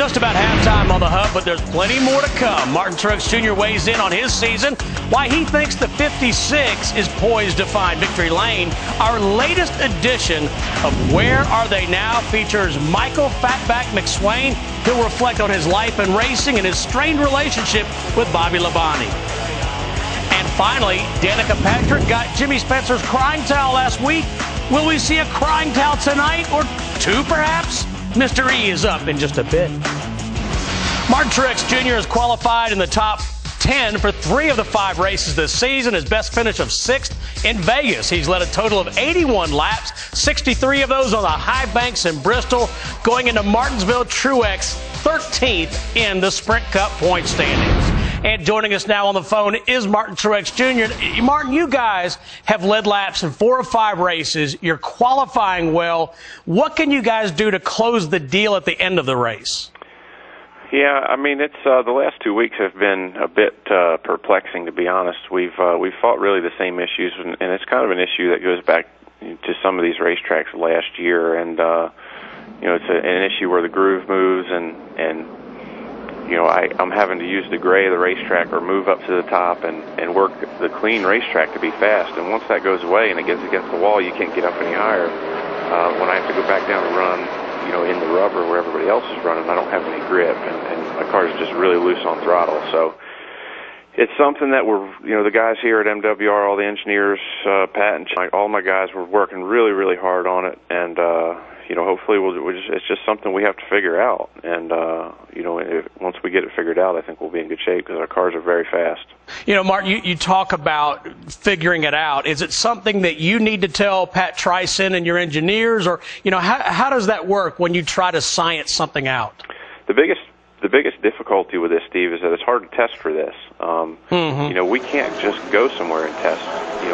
Just about halftime on the Hub, but there's plenty more to come. Martin Truex Jr. weighs in on his season, why he thinks the 56 is poised to find victory lane. Our latest edition of Where Are They Now features Michael Fatback McSwain. He'll reflect on his life in racing and his strained relationship with Bobby Labonte. And finally, Danica Patrick got Jimmy Spencer's crying towel last week. Will we see a crying towel tonight, or two perhaps? Mr. E is up in just a bit. Martin Truex Jr. is qualified in the top 10 for 3 of the 5 races this season. His best finish of 6th in Vegas. He's led a total of 81 laps, 63 of those on the high banks in Bristol. Going into Martinsville, Truex 13th in the Sprint Cup point standings. And joining us now on the phone is Martin Truex Jr. Martin, you guys have led laps in 4 of 5 races. You're qualifying well. What can you guys do to close the deal at the end of the race? Yeah, I mean, it's the last 2 weeks have been a bit perplexing, to be honest. We've fought really the same issues, and it's kind of an issue that goes back to some of these racetracks last year. And it's an issue where the groove moves, and I'm having to use the gray of the racetrack or move up to the top and work the clean racetrack to be fast. And once that goes away and it gets against the wall, you can't get up any higher. When I have to go back down and run, in the rubber where everybody else is running, I don't have any grip, and my car is just really loose on throttle. So it's something that the guys here at MWR, all the engineers, Pat and all my guys, were working really, really hard on it, and hopefully it's just something we have to figure out. And once we get it figured out, I think we'll be in good shape because our cars are very fast. Martin, you talk about figuring it out. Is it something that you need to tell Pat Tryson and your engineers, or how does that work when you try to science something out? The biggest difficulty with this, Steve, is that it's hard to test for this. We can't just go somewhere and test.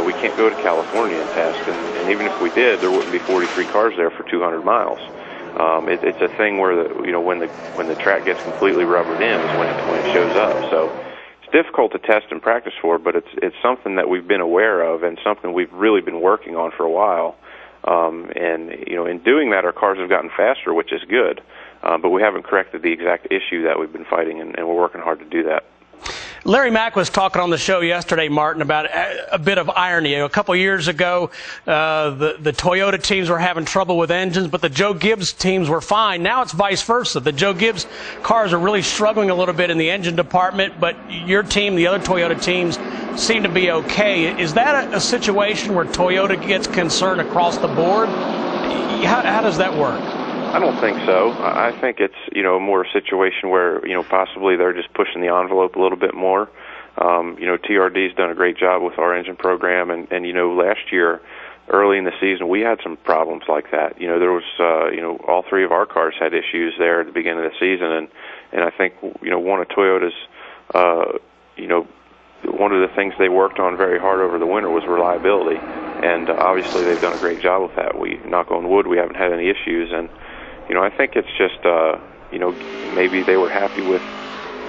We can't go to California and test, and even if we did, there wouldn't be 43 cars there for 200 miles. It's a thing where when the track gets completely rubbered in is when it shows up. So it's difficult to test and practice for, but it's something that we've been aware of and something we've really been working on for a while. In doing that, our cars have gotten faster, which is good. But we haven't corrected the exact issue that we've been fighting, and we're working hard to do that. Larry Mack was talking on the show yesterday, Martin, about a bit of irony. A couple years ago, the Toyota teams were having trouble with engines, but the Joe Gibbs teams were fine. Now it's vice versa. The Joe Gibbs cars are really struggling a little bit in the engine department, but your team, the other Toyota teams, seem to be okay. Is that a situation where Toyota gets concerned across the board? How does that work? I don't think so. I think it's, more a situation where, possibly they're just pushing the envelope a little bit more. TRD's done a great job with our engine program, and last year, early in the season, we had some problems like that. There was, all 3 of our cars had issues there at the beginning of the season, and I think, one of Toyota's, one of the things they worked on very hard over the winter was reliability, and obviously they've done a great job with that. We, knock on wood, we haven't had any issues, and I think it's just, maybe they were happy with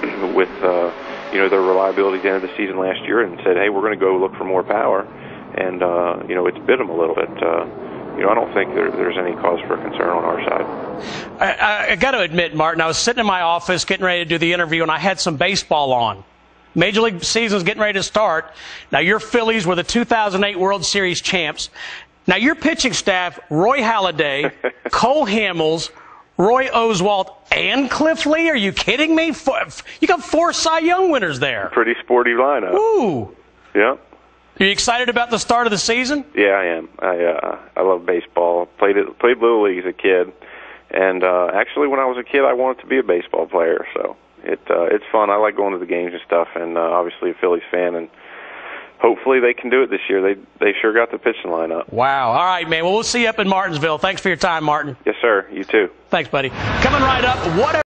their reliability at the end of the season last year and said, hey, we're going to go look for more power. And, it's bit them a little bit. I don't think there's any cause for concern on our side. I got to admit, Martin, I was sitting in my office getting ready to do the interview, and I had some baseball on. Major League season's getting ready to start. Now, your Phillies were the 2008 World Series champs. Now, your pitching staff, Roy Halladay, Cole Hamels, Roy Oswalt, and Cliff Lee? Are you kidding me? You got 4 Cy Young winners there. Pretty sporty lineup. Ooh. Yeah. Are you excited about the start of the season? Yeah, I am. I love baseball. Played Little League as a kid. And actually, when I was a kid, I wanted to be a baseball player. So it's fun. I like going to the games and stuff, and obviously a Phillies fan, and hopefully they can do it this year. They sure got the pitching lineup. Wow. All right, man. Well, we'll see you up in Martinsville. Thanks for your time, Martin. Yes, sir. You too. Thanks, buddy. Coming right up, what